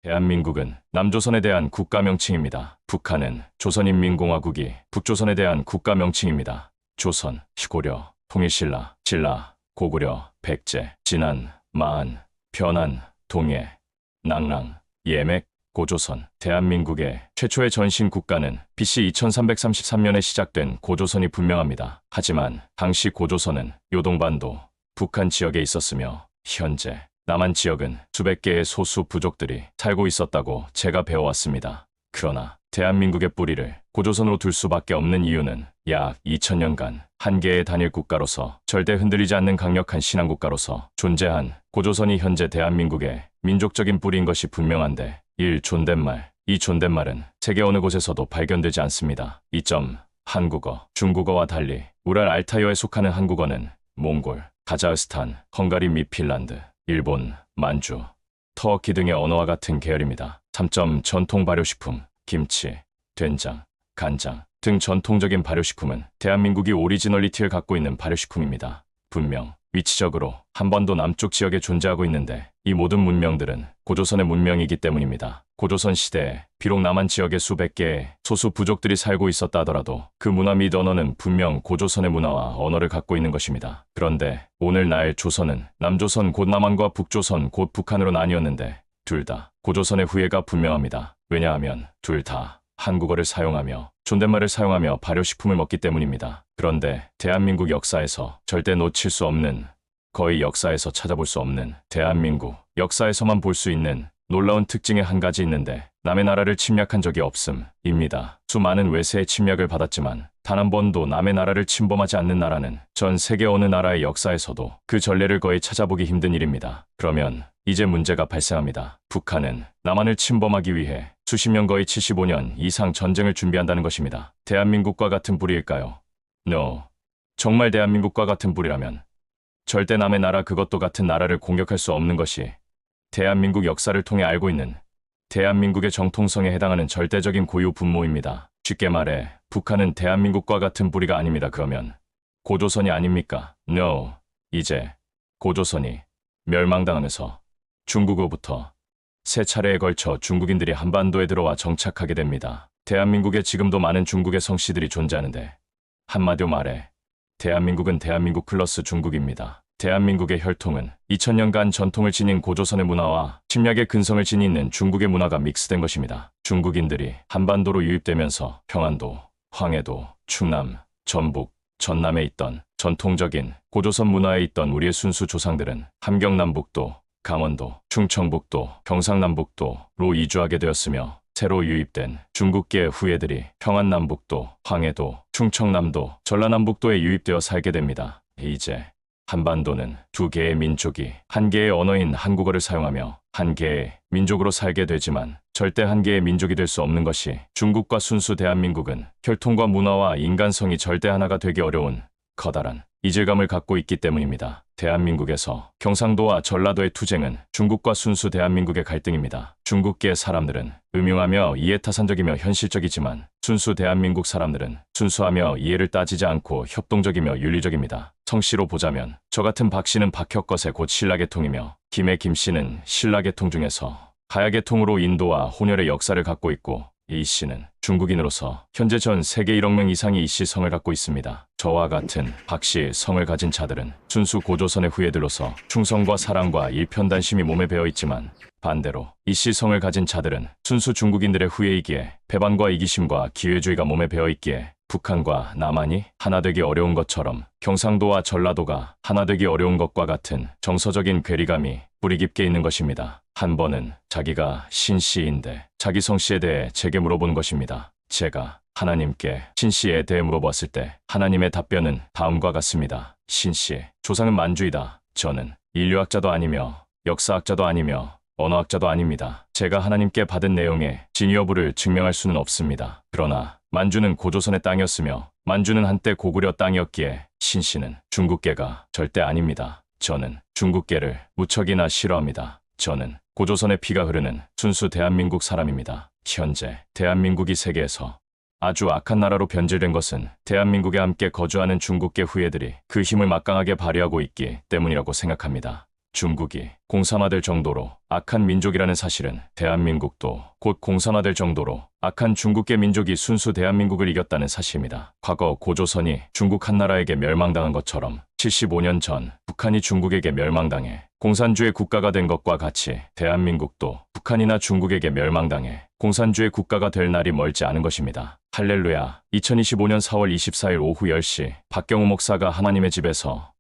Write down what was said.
대한민국은 남조선에 대한 국가 명칭입니다. 북한은 조선인민공화국이 북조선에 대한 국가 명칭입니다. 조선, 고려, 통일신라, 신라, 고구려, 백제, 진안, 마안, 변한, 동해, 낭랑, 예맥, 고조선. 대한민국의 최초의 전신 국가는 BC 2333년에 시작된 고조선이 분명합니다. 하지만 당시 고조선은 요동반도, 북한 지역에 있었으며 현재 남한 지역은 수백 개의 소수 부족들이 살고 있었다고 제가 배워왔습니다. 그러나 대한민국의 뿌리를 고조선으로 둘 수밖에 없는 이유는 약 2000년간 한 개의 단일 국가로서 절대 흔들리지 않는 강력한 신앙국가로서 존재한 고조선이 현재 대한민국의 민족적인 뿌리인 것이 분명한데, 존댓말. 이 존댓말은 세계 어느 곳에서도 발견되지 않습니다. 한국어, 중국어와 달리 우랄 알타이어에 속하는 한국어는 몽골, 카자흐스탄, 헝가리 및 핀란드, 일본, 만주, 터키 등의 언어와 같은 계열입니다. 전통 발효식품, 김치, 된장, 간장 등 전통적인 발효식품은 대한민국이 오리지널리티를 갖고 있는 발효식품입니다. 분명 위치적으로 한반도 남쪽 지역에 존재하고 있는데 이 모든 문명들은 고조선의 문명이기 때문입니다. 고조선 시대에 비록 남한 지역에 수백 개의 소수 부족들이 살고 있었다 하더라도 그 문화 및 언어는 분명 고조선의 문화와 언어를 갖고 있는 것입니다. 그런데 오늘날 조선은 남조선 곧 남한과 북조선 곧 북한으로 나뉘었는데 둘 다 고조선의 후예가 분명합니다. 왜냐하면 둘 다 한국어를 사용하며 존댓말을 사용하며 발효식품을 먹기 때문입니다. 그런데 대한민국 역사에서 절대 놓칠 수 없는, 거의 역사에서 찾아볼 수 없는, 대한민국 역사에서만 볼 수 있는 놀라운 특징이 한 가지 있는데 남의 나라를 침략한 적이 없음입니다. 수많은 외세의 침략을 받았지만 단 한 번도 남의 나라를 침범하지 않는 나라는 전 세계 어느 나라의 역사에서도 그 전례를 거의 찾아보기 힘든 일입니다. 그러면 이제 문제가 발생합니다. 북한은 남한을 침범하기 위해 수십 년, 거의 75년 이상 전쟁을 준비한다는 것입니다. 대한민국과 같은 뿌리일까요? No. 정말 대한민국과 같은 뿌리라면 절대 남의 나라, 그것도 같은 나라를 공격할 수 없는 것이 대한민국 역사를 통해 알고 있는 대한민국의 정통성에 해당하는 절대적인 고유 분모입니다. 쉽게 말해 북한은 대한민국과 같은 뿌리가 아닙니다. 그러면 고조선이 아닙니까? No. 이제 고조선이 멸망당하면서 중국으로부터 세 차례에 걸쳐 중국인들이 한반도에 들어와 정착하게 됩니다. 대한민국에 지금도 많은 중국의 성씨들이 존재하는데 한마디로 말해 대한민국은 대한민국 플러스 중국입니다. 대한민국의 혈통은 2000년간 전통을 지닌 고조선의 문화와 침략의 근성을 지니는 중국의 문화가 믹스된 것입니다. 중국인들이 한반도로 유입되면서 평안도, 황해도, 충남, 전북, 전남에 있던 전통적인 고조선 문화에 있던 우리의 순수 조상들은 함경남북도, 강원도, 충청북도, 경상남북도로 이주하게 되었으며 새로 유입된 중국계 후예들이 평안남북도, 황해도, 충청남도, 전라남북도에 유입되어 살게 됩니다. 이제 한반도는 두 개의 민족이 한 개의 언어인 한국어를 사용하며 한 개의 민족으로 살게 되지만 절대 한 개의 민족이 될 수 없는 것이 중국과 순수 대한민국은 혈통과 문화와 인간성이 절대 하나가 되기 어려운 커다란 이질감을 갖고 있기 때문입니다. 대한민국에서 경상도와 전라도의 투쟁은 중국과 순수 대한민국의 갈등입니다. 중국계 사람들은 음흉하며 이해타산적이며 현실적이지만 순수 대한민국 사람들은 순수하며 이해를 따지지 않고 협동적이며 윤리적입니다. 성씨로 보자면 저 같은 박 씨는 박혁것의 곧 신라계통이며 김의 김 씨는 신라계통 중에서 가야계통으로 인도와 혼혈의 역사를 갖고 있고 이 씨는 중국인으로서 현재 전 세계 1억 명 이상이 이 씨 성을 갖고 있습니다. 저와 같은 박 씨의 성을 가진 자들은 순수 고조선의 후예들로서 충성과 사랑과 일편단심이 몸에 배어 있지만 반대로 이 씨 성을 가진 자들은 순수 중국인들의 후예이기에 배반과 이기심과 기회주의가 몸에 배어 있기에 북한과 남한이 하나 되기 어려운 것처럼 경상도와 전라도가 하나 되기 어려운 것과 같은 정서적인 괴리감이 뿌리 깊게 있는 것입니다. 한 번은 자기가 신씨인데 자기 성씨에 대해 제게 물어본 것입니다. 제가 하나님께 신씨에 대해 물어봤을 때 하나님의 답변은 다음과 같습니다. 신씨, 조상은 만주이다. 저는 인류학자도 아니며 역사학자도 아니며 언어학자도 아닙니다. 제가 하나님께 받은 내용의 진위 여부를 증명할 수는 없습니다. 그러나 만주는 고조선의 땅이었으며 만주는 한때 고구려 땅이었기에 신씨는 중국계가 절대 아닙니다. 저는 중국계를 무척이나 싫어합니다. 저는 고조선의 피가 흐르는 순수 대한민국 사람입니다. 현재 대한민국이 세계에서 아주 악한 나라로 변질된 것은 대한민국에 함께 거주하는 중국계 후예들이 그 힘을 막강하게 발휘하고 있기 때문이라고 생각합니다. 중국이 공산화될 정도로 악한 민족이라는 사실은 대한민국도 곧 공산화될 정도로 악한 중국계 민족이 순수 대한민국을 이겼다는 사실입니다. 과거 고조선이 중국 한나라에게 멸망당한 것처럼 75년 전 북한이 중국에게 멸망당해 공산주의 국가가 된 것과 같이 대한민국도 북한이나 중국에게 멸망당해 공산주의 국가가 될 날이 멀지 않은 것입니다. 할렐루야. 2025년 4월 24일 오후 10시 박경우 목사가 하나님의 집에서